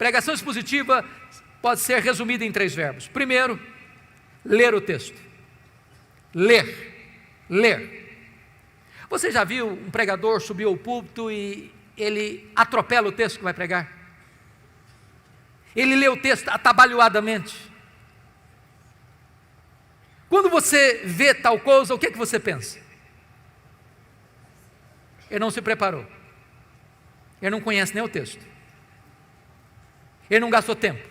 Pregação expositiva pode ser resumida em 3 verbos. Primeiro, ler o texto. Ler. Você já viu um pregador subir ao púlpito e ele atropela o texto que vai pregar? Ele lê o texto atabalhoadamente. Quando você vê tal coisa, o que você pensa? Ele não se preparou. Ele não conhece nem o texto. Ele não gastou tempo.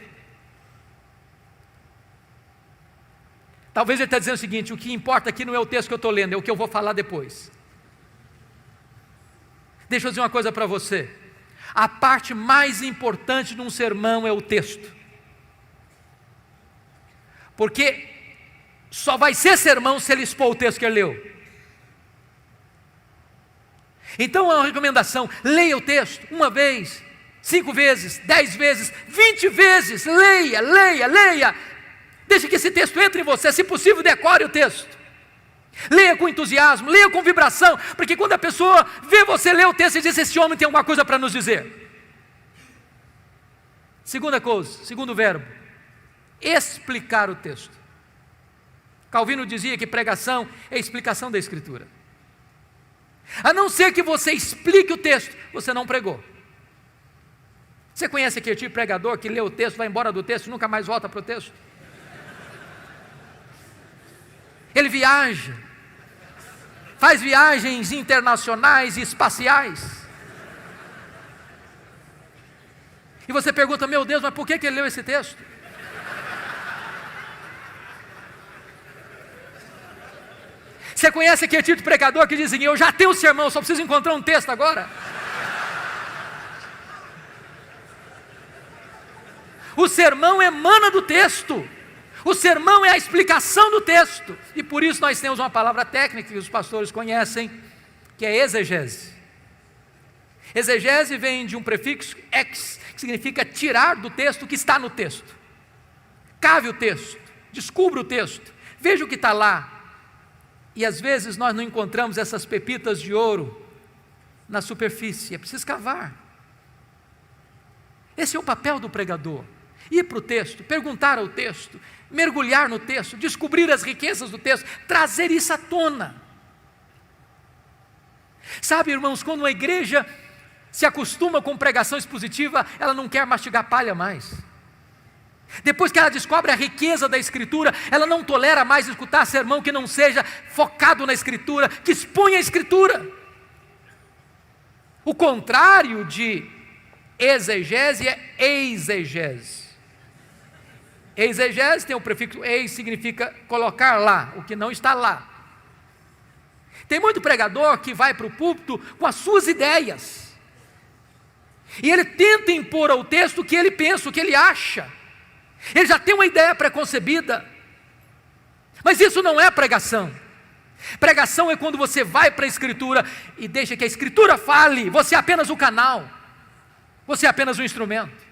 Talvez ele está dizendo o seguinte: o que importa aqui não é o texto que eu estou lendo, é o que eu vou falar depois. Deixa eu dizer uma coisa para você. A parte mais importante de um sermão é o texto. Porque só vai ser sermão se ele expor o texto que ele leu. Então é uma recomendação: leia o texto 1 vez, 5 vezes, 10 vezes, 20 vezes. Leia. Deixe que esse texto entre em você. Se possível, decore o texto. Leia com entusiasmo, leia com vibração, porque quando a pessoa vê você ler o texto e diz: esse homem tem alguma coisa para nos dizer. Segunda coisa, segundo verbo, explicar o texto. Calvino dizia que pregação é explicação da Escritura. A não ser que você explique o texto, você não pregou. Você conhece aquele tipo de pregador que lê o texto, vai embora do texto e nunca mais volta para o texto? Ele viaja, faz viagens internacionais e espaciais. E você pergunta: meu Deus, mas por que ele leu esse texto? Você conhece aquele tipo de pregador que diz assim: eu já tenho o sermão, só preciso encontrar um texto agora? O sermão emana do texto. O sermão é a explicação do texto. E por isso nós temos uma palavra técnica que os pastores conhecem, que é exegese. Exegese vem de um prefixo ex, que significa tirar do texto o que está no texto. Cave o texto, descubra o texto, veja o que está lá. E às vezes nós não encontramos essas pepitas de ouro na superfície, é preciso cavar. Esse é o papel do pregador: ir para o texto, perguntar ao texto, mergulhar no texto, descobrir as riquezas do texto, trazer isso à tona. Sabe, irmãos, quando uma igreja se acostuma com pregação expositiva, ela não quer mastigar palha mais. Depois que ela descobre a riqueza da Escritura, ela não tolera mais escutar sermão que não seja focado na Escritura, que exponha a Escritura. O contrário de exegese é exegese. Exegese tem o prefixo eis, significa colocar lá, o que não está lá. Tem muito pregador que vai para o púlpito com as suas ideias, e ele tenta impor ao texto o que ele pensa, o que ele acha. Ele já tem uma ideia preconcebida, mas isso não é pregação. Pregação é quando você vai para a Escritura e deixa que a Escritura fale, você é apenas o canal, você é apenas o instrumento.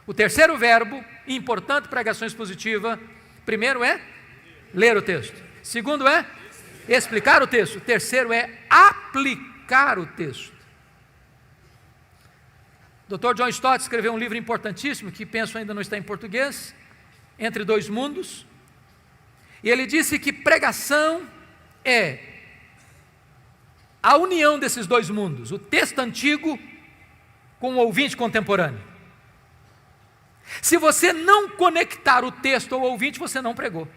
O terceiro verbo, importante pregação expositiva: primeiro é ler o texto, segundo é explicar o texto, terceiro é aplicar o texto. Dr. John Stott escreveu um livro importantíssimo, que penso ainda não está em português, Entre Dois Mundos, e ele disse que pregação é a união desses dois mundos, o texto antigo com o ouvinte contemporâneo. Se você não conectar o texto ao ouvinte, você não pregou.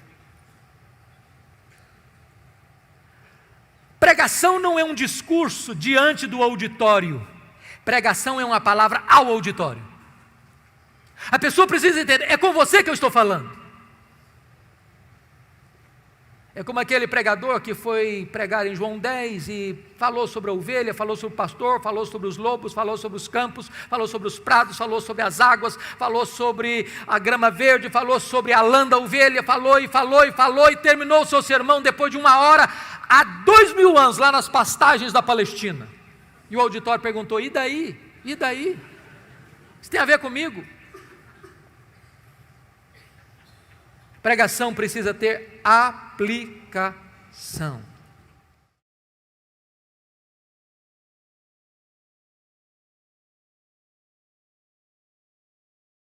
Pregação não é um discurso diante do auditório. Pregação é uma palavra ao auditório. A pessoa precisa entender: é com você que eu estou falando. É como aquele pregador que foi pregar em João 10 e falou sobre a ovelha, falou sobre o pastor, falou sobre os lobos, falou sobre os campos, falou sobre os prados, falou sobre as águas, falou sobre a grama verde, falou sobre a lã da ovelha, falou e terminou o seu sermão depois de 1 hora, há 2000 anos, lá nas pastagens da Palestina. E o auditório perguntou: e daí? E daí? Isso tem a ver comigo? Pregação precisa ter aplicação.